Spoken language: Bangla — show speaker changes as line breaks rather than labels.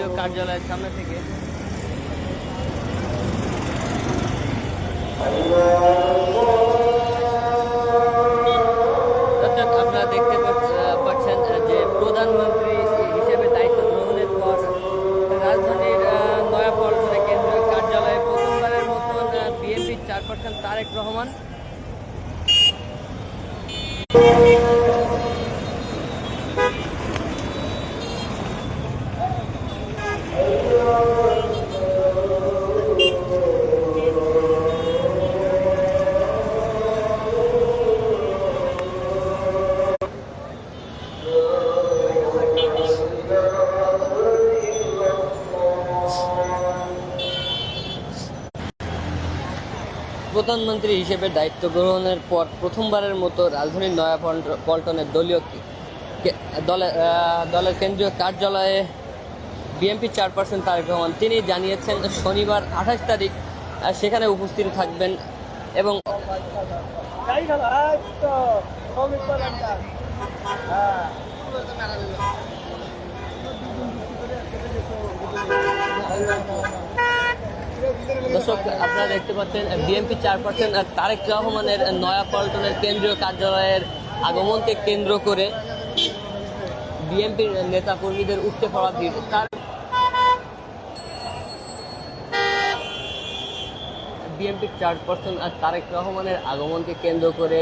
কেন্দ্রীয় কার্যালয়ের সামনে থেকে। দর্শক, আপনারা দেখতে পাচ্ছেন যে প্রধানমন্ত্রী হিসেবে দায়িত্ব গ্রহণের পর রাজধানীর নয়াপল্টনে কেন্দ্রীয় কার্যালয়ে প্রথমবারের মতন বিএনপির চেয়ারপারসন তারেক রহমান প্রধানমন্ত্রী হিসেবে দায়িত্ব গ্রহণের পর প্রথমবারের মতো রাজধানীর নয়াপল্টনের দলের কেন্দ্রীয় কার্যালয়ে বিএনপি চেয়ারপারসন তারেক রহমান তিনি জানিয়েছেন শনিবার 28 তারিখ সেখানে উপস্থিত থাকবেন এবং দর্শক, আপনারা দেখতে পাচ্ছেন বিএনপি চেয়ারপারসন তারেক রহমানের নয়াপল্টনের কেন্দ্রীয় কার্যালয়ের আগমনকে কেন্দ্র করে বিএনপির নেতা কর্মীদের উপচে পড়া ভিড়। বিএনপির চেয়ারপারসন তারেক রহমানের আগমনকে কেন্দ্র করে